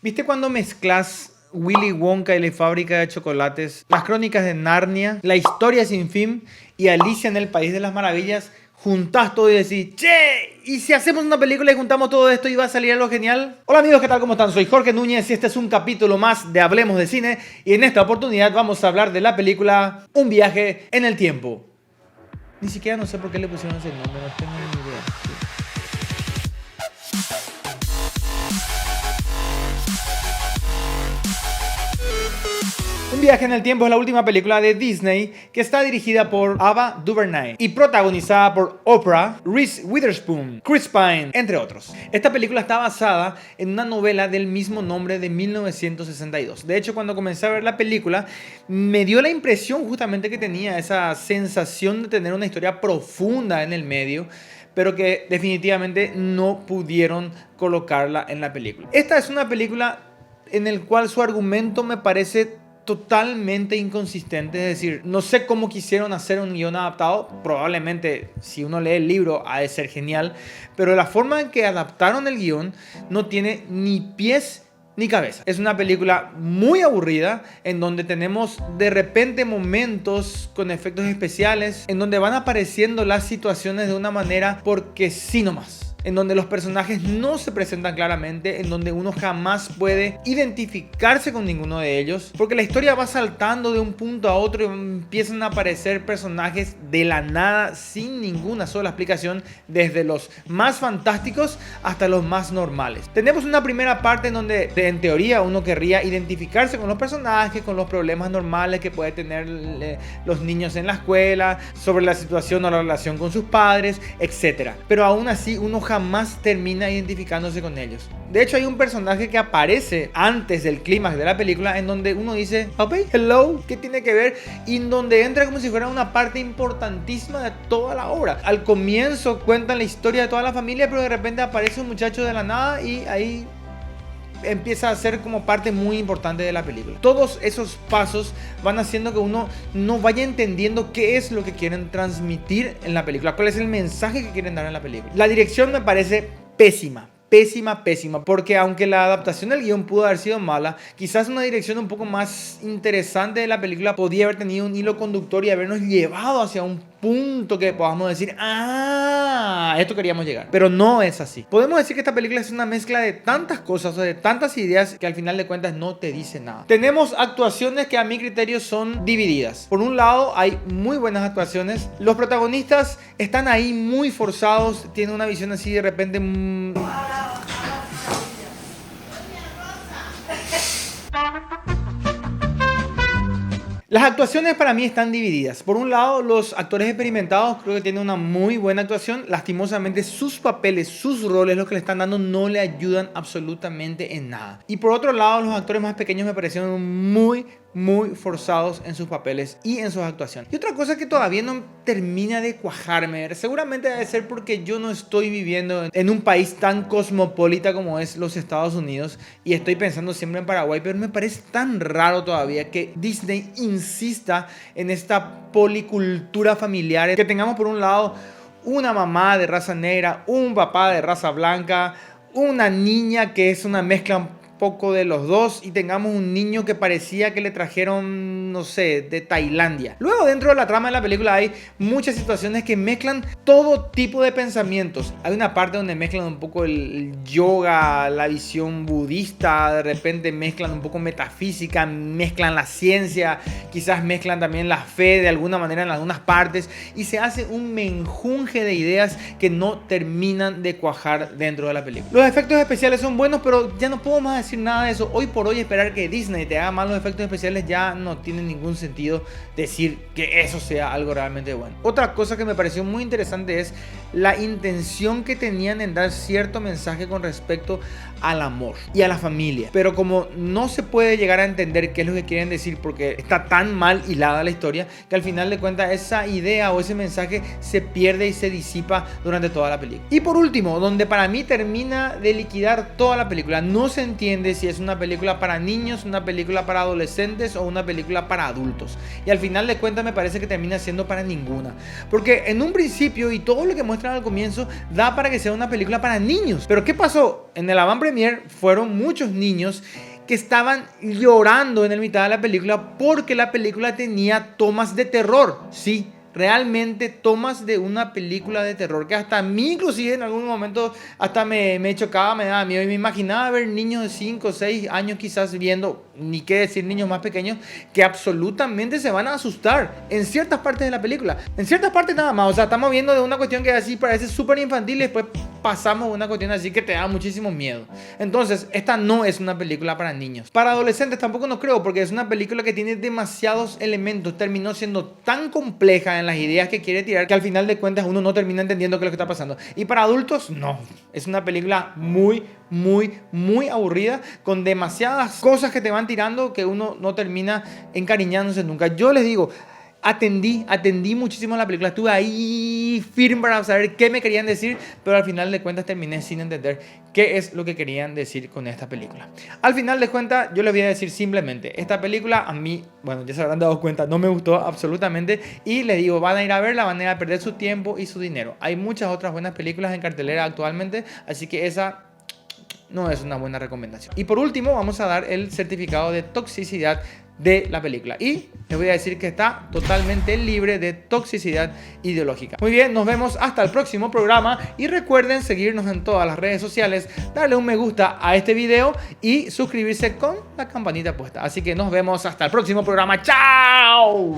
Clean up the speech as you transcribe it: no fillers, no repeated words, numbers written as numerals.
¿Viste cuando mezclas Willy Wonka y la fábrica de chocolates, las crónicas de Narnia, la historia sin fin y Alicia en el País de las Maravillas? Juntás todo y decís, che, ¿y si hacemos una película y juntamos todo esto y va a salir algo genial? Hola amigos, ¿qué tal? ¿Cómo están? Soy Jorge Núñez y este es un capítulo más de Hablemos de Cine. Y en esta oportunidad vamos a hablar de la película Un viaje en el tiempo. Ni siquiera no sé por qué le pusieron ese nombre, no tengo ni idea. Un viaje en el tiempo es la última película de Disney que está dirigida por Ava DuVernay y protagonizada por Oprah, Reese Witherspoon, Chris Pine, entre otros. Esta película está basada en una novela del mismo nombre de 1962. De hecho, cuando comencé a ver la película, me dio la impresión justamente que tenía esa sensación de tener una historia profunda en el medio, pero que definitivamente no pudieron colocarla en la película. Esta es una película en la cual su argumento me parece totalmente inconsistente, es decir, no sé cómo quisieron hacer un guión adaptado. Probablemente si uno lee el libro ha de ser genial, pero la forma en que adaptaron el guión no tiene ni pies ni cabeza. Es una película muy aburrida en donde tenemos de repente momentos con efectos especiales en donde van apareciendo las situaciones de una manera porque sí nomás, en donde los personajes no se presentan claramente, en donde uno jamás puede identificarse con ninguno de ellos, porque la historia va saltando de un punto a otro y empiezan a aparecer personajes de la nada sin ninguna sola explicación, desde los más fantásticos hasta los más normales. Tenemos una primera parte en donde en teoría uno querría identificarse con los personajes, con los problemas normales que puede tener los niños en la escuela, sobre la situación o la relación con sus padres, etc. Pero aún así uno jamás termina identificándose con ellos. De hecho, hay un personaje que aparece antes del clímax de la película en donde uno dice, ok, hello, ¿qué tiene que ver? Y en donde entra como si fuera una parte importantísima de toda la obra. Al comienzo cuentan la historia de toda la familia, pero de repente aparece un muchacho de la nada y ahí empieza a ser como parte muy importante de la película. Todos esos pasos van haciendo que uno no vaya entendiendo qué es lo que quieren transmitir en la película, cuál es el mensaje que quieren dar en la película. La dirección me parece pésima, porque aunque la adaptación del guión pudo haber sido mala, quizás una dirección un poco más interesante de la película podía haber tenido un hilo conductor y habernos llevado hacia un punto que podamos decir, a esto queríamos llegar. Pero no es así. Podemos decir que esta película es una mezcla de tantas cosas, o de tantas ideas, que al final de cuentas no te dice nada. Tenemos actuaciones que a mi criterio son divididas. Por un lado hay muy buenas actuaciones. Los protagonistas están ahí muy forzados, tienen una visión así de repente Las actuaciones para mí están divididas. Por un lado, los actores experimentados creo que tienen una muy buena actuación. Lastimosamente, sus papeles, sus roles, lo que le están dando, no le ayudan absolutamente en nada. Y por otro lado, los actores más pequeños me parecieron muy forzados en sus papeles y en sus actuaciones. Y otra cosa que todavía no termina de cuajarme, seguramente debe ser porque yo no estoy viviendo en un país tan cosmopolita como es los Estados Unidos y estoy pensando siempre en Paraguay, pero me parece tan raro todavía que Disney insista en esta policultura familiar, que tengamos por un lado una mamá de raza negra, un papá de raza blanca, una niña que es una mezcla poco de los dos y tengamos un niño que parecía que le trajeron, no sé, de Tailandia. Luego dentro de la trama de la película hay muchas situaciones que mezclan todo tipo de pensamientos. Hay una parte donde mezclan un poco el yoga, la visión budista, de repente mezclan un poco metafísica, mezclan la ciencia, quizás mezclan también la fe de alguna manera en algunas partes y se hace un menjunje de ideas que no terminan de cuajar dentro de la película. Los efectos especiales son buenos, pero ya no puedo más decir nada de eso. Hoy por hoy esperar que Disney te haga mal los efectos especiales ya no tiene ningún sentido decir que eso sea algo realmente bueno. Otra cosa que me pareció muy interesante es la intención que tenían en dar cierto mensaje con respecto al amor y a la familia, pero como no se puede llegar a entender qué es lo que quieren decir porque está tan mal hilada la historia, que al final de cuentas esa idea o ese mensaje se pierde y se disipa durante toda la película. Y por último, donde para mí termina de liquidar toda la película, no se entiende si es una película para niños, una película para adolescentes o una película para adultos. Y al final de cuentas me parece que termina siendo para ninguna. Porque en un principio y todo lo que muestran al comienzo da para que sea una película para niños. Pero ¿qué pasó? en el avant premier fueron muchos niños que estaban llorando en el mitad de la película porque la película tenía tomas de terror. Sí, realmente tomas de una película de terror que hasta a mí inclusive en algún momento hasta me chocaba, me daba miedo y me imaginaba ver niños de 5 o 6 años quizás viendo, ni qué decir niños más pequeños, que absolutamente se van a asustar en ciertas partes de la película, en ciertas partes nada más. O sea, estamos viendo de una cuestión que así parece súper infantil y después pasamos a una cuestión así que te da muchísimo miedo. Entonces esta no es una película para niños. Para adolescentes tampoco no creo, porque es una película que tiene demasiados elementos, terminó siendo tan compleja en las ideas que quiere tirar que al final de cuentas uno no termina entendiendo qué es lo que está pasando. Y para adultos no, es una película muy aburrida, con demasiadas cosas que te van tirando que uno no termina encariñándose nunca. Yo les digo, atendí muchísimo la película, estuve ahí firme para saber qué me querían decir, pero al final de cuentas terminé sin entender qué es lo que querían decir con esta película. Al final de cuentas yo les voy a decir simplemente, esta película a mí, bueno, ya se habrán dado cuenta, no me gustó absolutamente y les digo, van a ir a verla, van a ir a perder su tiempo y su dinero. Hay muchas otras buenas películas en cartelera actualmente, así que esa no es una buena recomendación. Y por último vamos a dar el certificado de toxicidad de la película y les voy a decir que está totalmente libre de toxicidad ideológica. Muy bien, nos vemos hasta el próximo programa y recuerden seguirnos en todas las redes sociales, darle un me gusta a este video y suscribirse con la campanita puesta. Así que nos vemos hasta el próximo programa. ¡Chao!